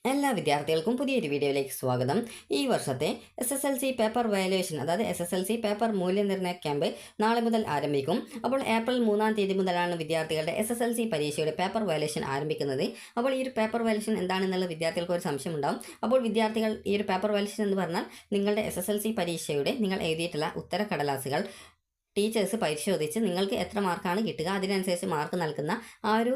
എല്ലാ വിദ്യാർത്ഥികൾക്കും പുതിയൊരു വീഡിയോയിലേക്ക് സ്വാഗതം. ഈ വർഷത്തെ SSLC പേപ്പർ വാല്യുവേഷൻ അതായത് SSLC പേപ്പർ മൂല്യനിർണ്ണയ ക്യാമ്പ് നാളെ മുതൽ ആരംഭിക്കും. അപ്പോൾ ഏപ്രിൽ 3-ാം തീയതി മുതലാണ് വിദ്യാർത്ഥികളുടെ SSLC പരീക്ഷയുടെ പേപ്പർ വാല്യുവേഷൻ ആരംഭിക്കുന്നത്. അപ്പോൾ ഈ ഒരു പേപ്പർ വാല്യുവേഷൻ എന്താണെന്നുള്ള വിദ്യാർത്ഥികൾക്ക് ഒരു സംശയം ഉണ്ടാവും. അപ്പോൾ വിദ്യാർത്ഥികൾ ഈ ഒരു പേപ്പർ വാല്യുവേഷൻ എന്ന് പറഞ്ഞാൽ നിങ്ങളുടെ SSLC പരീക്ഷയുടെ നിങ്ങൾ എഴുതിയിട്ടുള്ള ഉത്തരക്കടലാസുകൾ ടീച്ചേഴ്സ് പരിശോധിച്ച് നിങ്ങൾക്ക് എത്ര മാർക്കാണ് കിട്ടുക അതിനനുസരിച്ച് മാർക്ക് നൽകുന്ന ആ ഒരു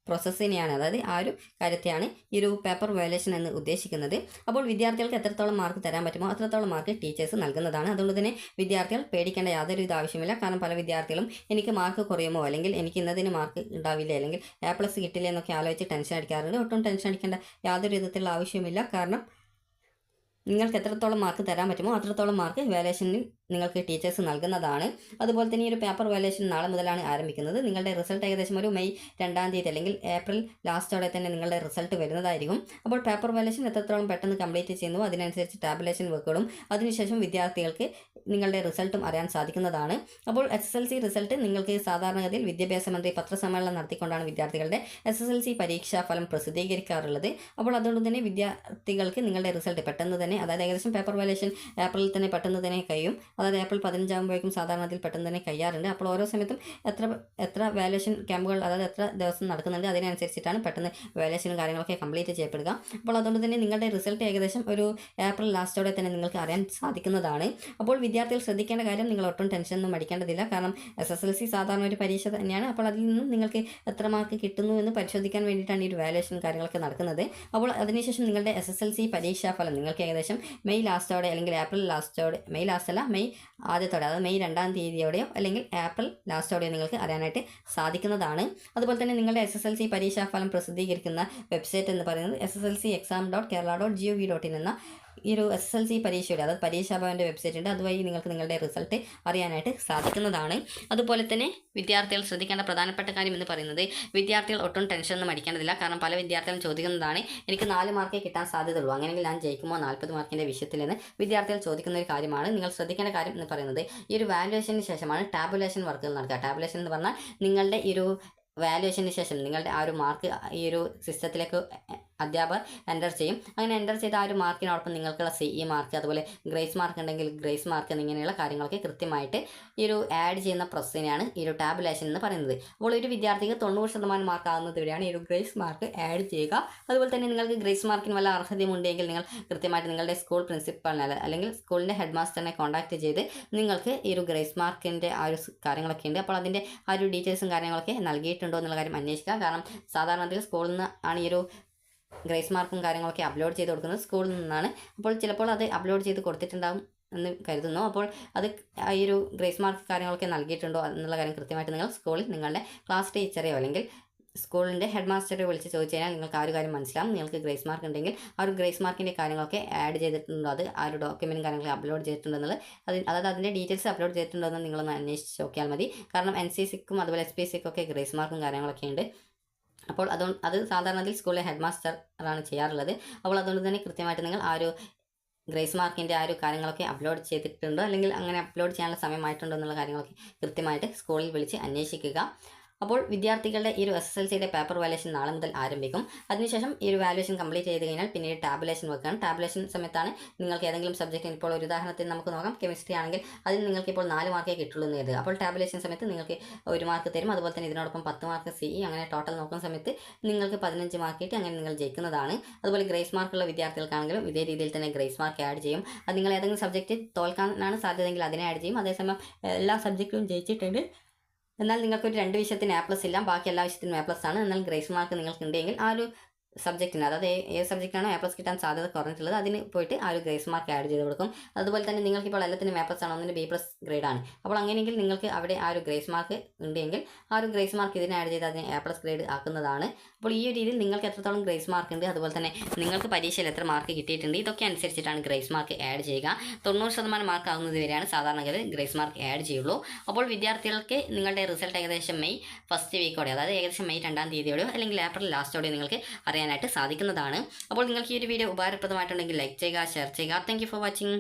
പ്രോസസ്സിനെയാണ്, അതായത് ആ ഒരു കാര്യത്തെയാണ് ഈ ഒരു പേപ്പർ വാല്യുവേഷൻ എന്ന് ഉദ്ദേശിക്കുന്നത്. അപ്പോൾ വിദ്യാർത്ഥികൾക്ക് എത്രത്തോളം മാർക്ക് തരാൻ പറ്റുമോ അത്രത്തോളം മാർക്ക് ടീച്ചേഴ്സ് നൽകുന്നതാണ്. അതുകൊണ്ട് തന്നെ വിദ്യാർത്ഥികൾ പേടിക്കേണ്ട യാതൊരു ആവശ്യമില്ല. കാരണം പല വിദ്യാർത്ഥികളും എനിക്ക് മാർക്ക് കുറയുമോ, അല്ലെങ്കിൽ എനിക്ക് ഇന്നതിന് മാർക്ക് ഉണ്ടാവില്ല, അല്ലെങ്കിൽ A+ കിട്ടില്ല എന്നൊക്കെ ആലോചിച്ച് ടെൻഷൻ അടിക്കാറുണ്ട്. ഒട്ടും ടെൻഷൻ അടിക്കേണ്ട യാതൊരു വിധത്തിലുള്ള ആവശ്യമില്ല. കാരണം നിങ്ങൾക്ക് എത്രത്തോളം മാർക്ക് തരാൻ പറ്റുമോ അത്രത്തോളം മാർക്ക് വാല്യുവേഷനിൽ നിങ്ങൾക്ക് ടീച്ചേഴ്സ് നൽകുന്നതാണ്. അതുപോലെ തന്നെ ഈ ഒരു പേപ്പർ വാല്യുവേഷൻ നാളെ മുതലാണ് ആരംഭിക്കുന്നത്. നിങ്ങളുടെ റിസൾട്ട് ഏകദേശം ഒരു മെയ് 2-ാം തീയതി അല്ലെങ്കിൽ ഏപ്രിൽ ലാസ്റ്റോടെ തന്നെ നിങ്ങളുടെ റിസൾട്ട് വരുന്നതായിരിക്കും. അപ്പോൾ പേപ്പർ വാല്യുവേഷൻ എത്രത്തോളം പെട്ടെന്ന് കംപ്ലീറ്റ് ചെയ്യുന്നു അതിനനുസരിച്ച് ടാബുലേഷൻ വർക്കുകളും അതിനുശേഷം വിദ്യാർത്ഥികൾക്ക് നിങ്ങളുടെ റിസൾട്ടും അറിയാൻ സാധിക്കുന്നതാണ്. അപ്പോൾ SSLC റിസൾട്ട് നിങ്ങൾക്ക് സാധാരണഗതിയിൽ വിദ്യാഭ്യാസ മന്ത്രി പത്രസമ്മേളനം നടത്തിക്കൊണ്ടാണ് വിദ്യാർത്ഥികളുടെ SSLC പരീക്ഷാഫലം പ്രസിദ്ധീകരിക്കാറുള്ളത്. അപ്പോൾ അതുകൊണ്ട് തന്നെ വിദ്യാർത്ഥികൾക്ക് നിങ്ങളുടെ റിസൾട്ട് പെട്ടെന്ന് തന്നെ, അതായത് ഏകദേശം പേപ്പർ വാല്യുവേഷൻ ഏപ്രിലിൽ തന്നെ പെട്ടെന്ന് തന്നെ കഴിയും. അതായത് ഏപ്രിൽ 15 ആകുമ്പോഴേക്കും സാധാരണ അതിൽ പെട്ടെന്ന് തന്നെ കഴിയാറുണ്ട്. അപ്പോൾ ഓരോ സമയത്തും എത്ര വാല്യുവേഷൻ ക്യാമ്പുകൾ, അതായത് എത്ര ദിവസം നടക്കുന്നുണ്ട് അതിനനുസരിച്ചിട്ടാണ് പെട്ടെന്ന് വാല്യുവേഷനും കാര്യങ്ങളൊക്കെ കംപ്ലീറ്റ് ചെയ്യപ്പെടുക. അപ്പോൾ അതുകൊണ്ട് തന്നെ നിങ്ങളുടെ റിസൾട്ട് ഏകദേശം ഒരു ഏപ്രിൽ ലാസ്റ്റോടെ തന്നെ നിങ്ങൾക്ക് അറിയാൻ സാധിക്കുന്നതാണ്. അപ്പോൾ വിദ്യാർത്ഥികൾ ശ്രദ്ധിക്കേണ്ട കാര്യം, നിങ്ങൾ ഒട്ടും ടെൻഷനൊന്നും അടിക്കേണ്ടതില്ല. കാരണം SSLC സാധാരണ ഒരു പരീക്ഷ തന്നെയാണ്. അപ്പോൾ അതിൽ നിന്നും നിങ്ങൾക്ക് എത്ര മാർക്ക് കിട്ടുന്നു എന്ന് പരിശോധിക്കാൻ വേണ്ടിയിട്ടാണ് ഈ ഒരു വാല്യുവേഷൻ കാര്യങ്ങളൊക്കെ നടക്കുന്നത്. അപ്പോൾ അതിനുശേഷം നിങ്ങളുടെ SSLC പരീക്ഷാഫലം നിങ്ങൾക്ക് ഏകദേശം മെയ് ലാസ്റ്റോടെ അല്ലെങ്കിൽ ഏപ്രിൽ ലാസ്റ്റോടെ, മെയ് ലാസ്റ്റ് അല്ല മെയ് ആദ്യത്തോടെ, അതായത് മെയ് 2-ാം തീയതിയോടെയോ അല്ലെങ്കിൽ ഏപ്രിൽ ലാസ്റ്റോടെയോ നിങ്ങൾക്ക് അറിയാനായിട്ട് സാധിക്കുന്നതാണ്. അതുപോലെ തന്നെ നിങ്ങളുടെ SSLC പരീക്ഷാഫലം പ്രസിദ്ധീകരിക്കുന്ന വെബ്സൈറ്റ് എന്ന് പറയുന്നത് sslcexam.kerala.gov.in എന്ന ഈ ഒരു SSLC പരീക്ഷയുടെ, അതായത് പരീക്ഷാഭവൻ്റെ വെബ്സൈറ്റ് ഉണ്ട്. അതുവഴി നിങ്ങൾക്ക് നിങ്ങളുടെ റിസൾട്ട് അറിയാനായിട്ട് സാധിക്കുന്നതാണ്. അതുപോലെ തന്നെ വിദ്യാർത്ഥികൾ ശ്രദ്ധിക്കേണ്ട പ്രധാനപ്പെട്ട കാര്യം എന്ന് പറയുന്നത്, വിദ്യാർത്ഥികൾ ഒട്ടും ടെൻഷനൊന്നും അടിക്കേണ്ടതില്ല. കാരണം പല വിദ്യാർത്ഥികളും ചോദിക്കുന്നതാണ്, എനിക്ക് 4 മാർക്കേ കിട്ടാൻ സാധ്യതയുള്ളൂ, അങ്ങനെയെങ്കിൽ ഞാൻ ജയിക്കുമോ 40 മാർക്കിൻ്റെ വിഷയത്തിലെന്ന് വിദ്യാർത്ഥികൾ ചോദിക്കുന്ന ഒരു കാര്യമാണ്. നിങ്ങൾ ശ്രദ്ധിക്കേണ്ട കാര്യം എന്ന് പറയുന്നത്, ഈ ഒരു വാല്യുവേഷന് ശേഷമാണ് ടാബുലേഷൻ വർക്കുകൾ നടക്കുക. ടാബുലേഷൻ എന്ന് പറഞ്ഞാൽ നിങ്ങളുടെ ഈ ഒരു വാല്യുവേഷന് ശേഷം നിങ്ങളുടെ ആ ഒരു മാർക്ക് ഈ ഒരു സിസ്റ്റത്തിലേക്ക് അധ്യാപകർ എൻ്റർ ചെയ്യും. അങ്ങനെ എൻ്റർ ചെയ്ത ആ ഒരു മാർക്കിനോടൊപ്പം നിങ്ങൾക്കുള്ള CE മാർക്ക്, അതുപോലെ ഗ്രേസ് മാർക്ക് ഉണ്ടെങ്കിൽ ഗ്രേസ് മാർക്ക് എന്നിങ്ങനെയുള്ള കാര്യങ്ങളൊക്കെ കൃത്യമായിട്ട് ഈ ഒരു ആഡ് ചെയ്യുന്ന പ്രോസസ്സിനെയാണ് ഈ ഒരു ടാബുലേഷൻ എന്ന് പറയുന്നത്. അപ്പോൾ ഒരു വിദ്യാർത്ഥിക്ക് 90% മാർക്ക് ആകുന്നത് വരെയാണ് ഈ ഒരു ഗ്രേസ് മാർക്ക് ആഡ് ചെയ്യുക. അതുപോലെ തന്നെ നിങ്ങൾക്ക് ഗ്രേസ് മാർക്കിന് വല്ല അർഹതയുമുണ്ടെങ്കിൽ നിങ്ങൾ കൃത്യമായിട്ട് നിങ്ങളുടെ സ്കൂൾ പ്രിൻസിപ്പളിനെ അല്ലെങ്കിൽ സ്കൂളിൻ്റെ ഹെഡ് മാസ്റ്ററിനെ കോൺടാക്ട് ചെയ്ത് നിങ്ങൾക്ക് ഈ ഒരു ഗ്രേസ് മാർക്കിൻ്റെ ആ ഒരു കാര്യങ്ങളൊക്കെ ഉണ്ട്. അപ്പോൾ അതിൻ്റെ ആ ഒരു ഡീറ്റെയിൽസും കാര്യങ്ങളൊക്കെ നൽകിയിട്ടുണ്ടോ എന്നുള്ള കാര്യം അന്വേഷിക്കുക. കാരണം സാധാരണത്തിൽ സ്കൂളിൽ നിന്ന് ആണ് ഈ ഒരു ഗ്രേസ് മാർക്കും കാര്യങ്ങളൊക്കെ അപ്ലോഡ് ചെയ്ത് കൊടുക്കുന്നത്, സ്കൂളിൽ നിന്നാണ്. അപ്പോൾ ചിലപ്പോൾ അത് അപ്ലോഡ് ചെയ്ത് കൊടുത്തിട്ടുണ്ടാകും എന്ന് കരുതുന്നു. അപ്പോൾ അത് ഈ ഒരു ഗ്രേസ് മാർക്ക് കാര്യങ്ങളൊക്കെ നൽകിയിട്ടുണ്ടോ എന്നുള്ള കാര്യം കൃത്യമായിട്ട് നിങ്ങൾ സ്കൂളിൽ നിങ്ങളുടെ ക്ലാസ് ടീച്ചറെയോ അല്ലെങ്കിൽ സ്കൂളിൻ്റെ ഹെഡ് മാസ്റ്ററെ വിളിച്ച് ചോദിച്ചു കഴിഞ്ഞാൽ നിങ്ങൾക്ക് ആ ഒരു കാര്യം മനസ്സിലാവും. നിങ്ങൾക്ക് ഗ്രേസ് മാർക്ക് ഉണ്ടെങ്കിൽ ആ ഒരു ഗ്രേസ് മാർക്കിൻ്റെ കാര്യങ്ങളൊക്കെ ആഡ് ചെയ്തിട്ടുണ്ടോ, അത് ആ ഒരു ഡോക്യുമെൻറ്റും കാര്യങ്ങളൊക്കെ അപ്ലോഡ് ചെയ്തിട്ടുണ്ടെന്നുള്ളത്, അതായത് അതിൻ്റെ ഡീറ്റെയിൽസ് അപ്ലോഡ് ചെയ്തിട്ടുണ്ടോ എന്ന് നിങ്ങളൊന്ന് അന്വേഷിച്ച് നോക്കിയാൽ മതി. കാരണം NCCക്കും അതുപോലെ SPSCക്കും ഒക്കെ ഗ്രേസ് മാർക്കും കാര്യങ്ങളൊക്കെ ഉണ്ട്. അപ്പോൾ അത് സാധാരണത്തിൽ സ്കൂളിലെ ഹെഡ് മാസ്റ്ററാണ് ചെയ്യാറുള്ളത്. അപ്പോൾ അതുകൊണ്ട് തന്നെ കൃത്യമായിട്ട് നിങ്ങൾ ആ ഒരു ഗ്രേസ് മാർക്കിൻ്റെ ആ ഒരു കാര്യങ്ങളൊക്കെ അപ്ലോഡ് ചെയ്തിട്ടുണ്ടോ, അല്ലെങ്കിൽ അങ്ങനെ അപ്ലോഡ് ചെയ്യാനുള്ള സമയമായിട്ടുണ്ടോ എന്നുള്ള കാര്യങ്ങളൊക്കെ കൃത്യമായിട്ട് സ്കൂളിൽ വിളിച്ച് അന്വേഷിക്കുക. അപ്പോൾ വിദ്യാർത്ഥികളുടെ ഈ ഒരു SSLCയുടെ പേപ്പർ വാല്യുവേഷൻ നാളെ മുതൽ ആരംഭിക്കും. അതിനുശേഷം ഈ ഒരു വാല്യുവേഷൻ കംപ്ലീറ്റ് ചെയ്ത് കഴിഞ്ഞാൽ പിന്നീട് ടാബുലേഷൻ വെക്കുകയാണ്. ടാബുലേഷൻ സമയത്താണ് നിങ്ങൾക്ക് ഏതെങ്കിലും സബ്ജക്റ്റിന്, ഇപ്പോൾ ഒരു ഉദാഹരണത്തിന് നമുക്ക് നോക്കാം, കെമിസ്ട്രി ആണെങ്കിൽ അതിന് നിങ്ങൾക്ക് ഇപ്പോൾ 4 മാർക്കേ കിട്ടുള്ളൂ എന്ന് കരുതുക. അപ്പോൾ ടാബുലേഷൻ സമയത്ത് നിങ്ങൾക്ക് 1 മാർക്ക് തരും. അതുപോലെ തന്നെ ഇതിനോടൊപ്പം 10 മാർക്ക് CE, അങ്ങനെ ടോട്ടൽ നോക്കുന്ന സമയത്ത് നിങ്ങൾക്ക് 15 മാർക്ക് കിട്ടി അങ്ങനെ നിങ്ങൾ ജയിക്കുന്നതാണ്. അതുപോലെ ഗ്രേസ് മാർക്കുള്ള വിദ്യാർത്ഥികൾക്കാണെങ്കിലും ഇതേ രീതിയിൽ തന്നെ ഗ്രേസ് മാർക്ക് ആഡ് ചെയ്യും. അത് നിങ്ങൾ ഏതെങ്കിലും സബ്ജക്റ്റ് തോൽക്കാനാണ് സാധ്യതയെങ്കിൽ അതിനെ ആഡ് ചെയ്യും. അതേസമയം എല്ലാ സബ്ജക്റ്റും ജയിച്ചിട്ടുണ്ട് എന്നാൽ നിങ്ങൾക്കൊരു 2 വിഷയത്തിന് A+ ഇല്ല, ബാക്കി എല്ലാ വിഷയത്തിനും A+ ആണ്, എന്നാൽ ഗ്രേസ് മാർക്ക് നിങ്ങൾക്ക് ഉണ്ടെങ്കിൽ ആ ഒരു സബ്ജക്റ്റിന്, അതായത് ഏത് സബ്ജക്റ്റാണോ A+ കിട്ടാൻ സാധ്യത കുറഞ്ഞിട്ടുള്ളത് അതിന് പോയിട്ട് ആ ഒരു ഗ്രേസ് മാർക്ക് ആഡ് ചെയ്ത് കൊടുക്കും. അതുപോലെ തന്നെ നിങ്ങൾക്കിപ്പോൾ എല്ലാത്തിനും A+ ആണ്, ഒന്നിന് B+ ഗ്രേഡാണ്. അപ്പോൾ അങ്ങനെയെങ്കിൽ നിങ്ങൾക്ക് അവിടെ ആ ഒരു ഗ്രേസ് മാർക്ക് ഉണ്ടെങ്കിൽ ആ ഒരു ഗ്രേസ് മാർക്ക് ഇതിനെ ആഡ് ചെയ്ത് അതിനെ A+ ഗ്രേഡ് ആക്കുന്നതാണ്. അപ്പോൾ ഈ ഒരു രീതിയിൽ നിങ്ങൾക്ക് എത്രത്തോളം ഗ്രേസ് മാർക്ക് ഉണ്ട്, അതുപോലെ തന്നെ നിങ്ങൾക്ക് പരീക്ഷയിൽ എത്ര മാർക്ക് കിട്ടിയിട്ടുണ്ട്, ഇതൊക്കെ അനുസരിച്ചിട്ടാണ് ഗ്രേസ് മാർക്ക് ആഡ് ചെയ്യുക. 90% മാർക്ക് ആകുന്നത് വരെയാണ് സാധാരണഗതിയിൽ ഗ്രേസ് മാർക്ക് ആഡ് ചെയ്യുള്ളൂ. അപ്പോൾ വിദ്യാർത്ഥികൾക്ക് നിങ്ങളുടെ റിസൾട്ട് ഏകദേശം മെയ് 1st വീക്കോടെ, അതായത് ഏകദേശം മെയ് 2-ാം തീയതിയോടെയോ അല്ലെങ്കിൽ ഏപ്രിൽ ലാസ്റ്റോടെയോ നിങ്ങൾക്ക് അറിയാനായിട്ട് സാധിക്കുന്നതാണ്. അപ്പോൾ നിങ്ങൾക്ക് ഈ ഒരു വീഡിയോ ഉപകാരപ്രദമായിട്ടുണ്ടെങ്കിൽ ലൈക്ക് ചെയ്യുക, ഷെയർ ചെയ്യുക. Thank you for watching.